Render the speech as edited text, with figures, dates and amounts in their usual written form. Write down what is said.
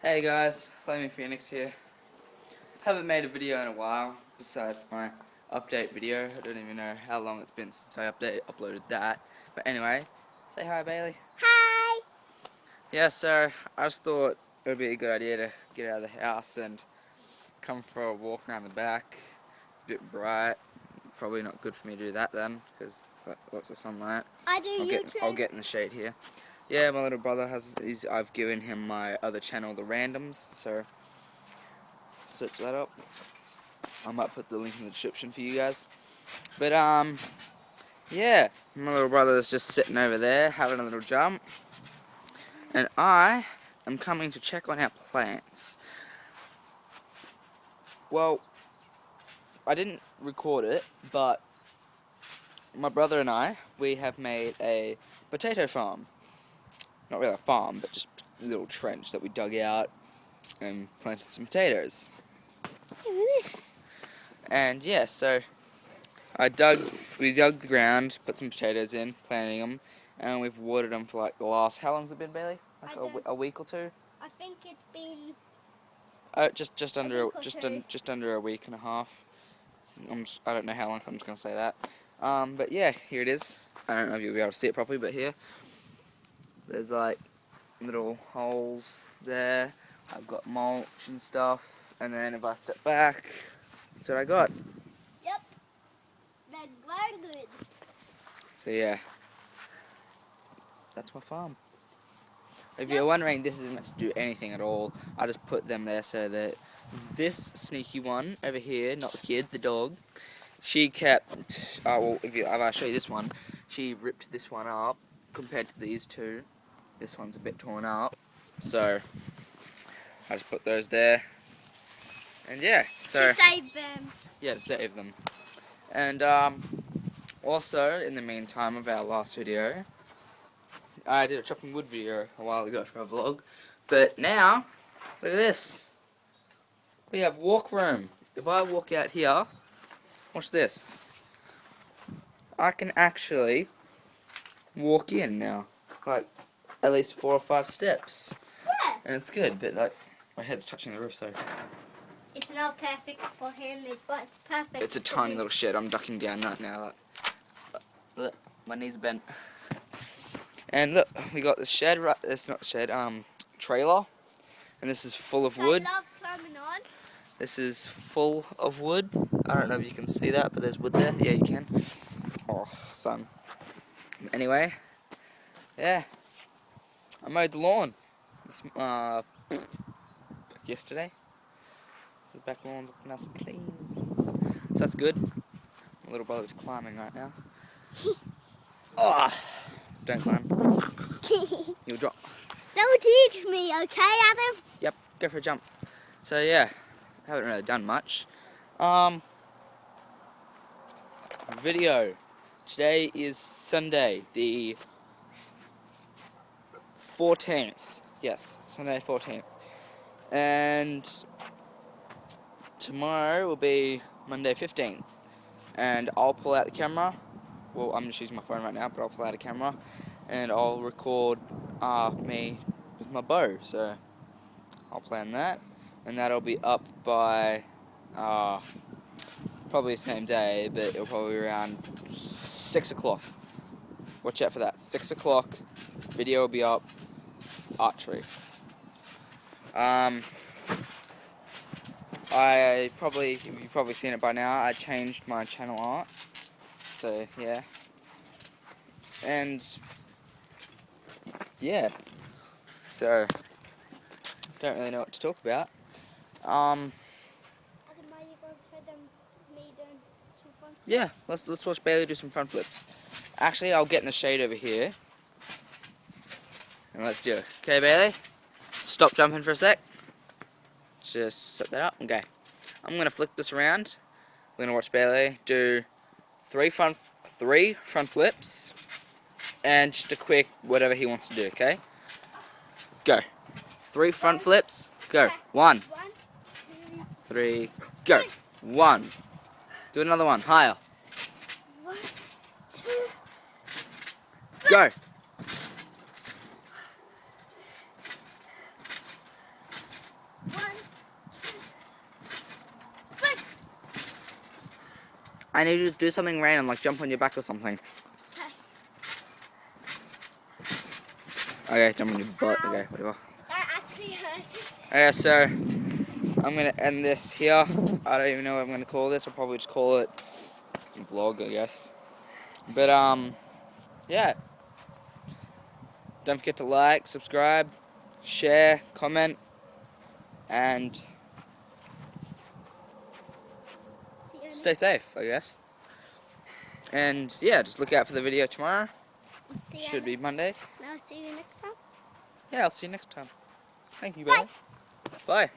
Hey guys, Flaming Phoenix here. Haven't made a video in a while, besides my update video. I don't even know how long it's been since I uploaded that. But anyway, say hi Bailey. Hi! Yeah, so I just thought it would be a good idea to get out of the house and come for a walk around the back. It's a bit bright. Probably not good for me to do that then, because lots of sunlight. I'll get in the shade here. Yeah, my little brother I've given him my other channel, The Randoms, so search that up. I might put the link in the description for you guys. But yeah, my little brother is just sitting over there having a little jump, and I am coming to check on our plants. Well, I didn't record it, but my brother and we have made a potato farm. Not really a farm, but just a little trench that we dug out and planted some potatoes. And yeah, so we dug the ground, put some potatoes in, planting them, and we've watered them for like the last, how long's it been, Bailey? Like a week or two? I think it's been Just under a week and a half. I don't know how long, so I'm just gonna say that. But yeah, here it is. I don't know if you'll be able to see it properly, but here, there's like little holes there. I've got mulch and stuff, and then if I step back, that's what I got. Yep. That's very good. So yeah, that's my farm. If you're wondering, this isn't meant to do anything at all. I just put them there so that this sneaky one over here, not the kid, the dog, she kept, if I show you this one, she ripped this one up compared to these two. This one's a bit torn up, so I just put those there. And yeah, so To save them. yeah, to save them. And also, in the meantime of our last video, I did a chopping wood video a while ago for a vlog, but now, look at this. We have walk room. If I walk out here, watch this. I can actually walk in now, like at least 4 or 5 steps. Yeah. And it's good, but like my head's touching the roof, so It's not perfect for him, but it's perfect. it's a tiny little shed. I'm ducking down that now. Look, my knees bent. And look, we got the shed, right, it's not shed, trailer, and this is full of wood. I love climbing on. This is full of wood. I don't know if you can see that, but there's wood there. Yeah, you can. Oh, sun. Anyway, yeah, I mowed the lawn yesterday. So the back lawn's looking nice and clean. So that's good. My little brother's climbing right now. Oh. Don't climb. You'll drop. Don't teach me, okay, Adam? Yep, go for a jump. So yeah, haven't really done much. Video. Today is Sunday, the 14th. Yes, Sunday 14th. And tomorrow will be Monday 15th. And I'll pull out the camera. Well, I'm just using my phone right now, but I'll pull out a camera and I'll record me with my bow. So I'll plan that, and that'll be up by probably the same day, but it'll probably be around 6 o'clock. Watch out for that. 6 o'clock, video will be up. Archery. You've probably seen it by now. I changed my channel art. So yeah, and yeah, so don't really know what to talk about. Yeah, let's watch Bailey do some front flips. Actually, I'll get in the shade over here, and let's do it. Okay, Bailey, stop jumping for a sec. Just set that up. Okay, I'm gonna flip this around. We're gonna watch Bailey do 3 front flips, and just a quick whatever he wants to do, okay? Go. 3 front flips, go. 1, 3, go. 1. Do another one, higher. 1, 2, go. I need you to do something random, like jump on your back or something. Okay, jump on your butt. Okay, whatever. That actually hurts. Okay, so I'm gonna end this here. I don't even know what I'm gonna call this. I'll probably just call it vlog, I guess. But yeah. Don't forget to like, subscribe, share, comment, and stay safe, I guess. And yeah, just look out for the video tomorrow. Should be Monday. I'll see you next time. Yeah, I'll see you next time. Thank you, Bella. Bye.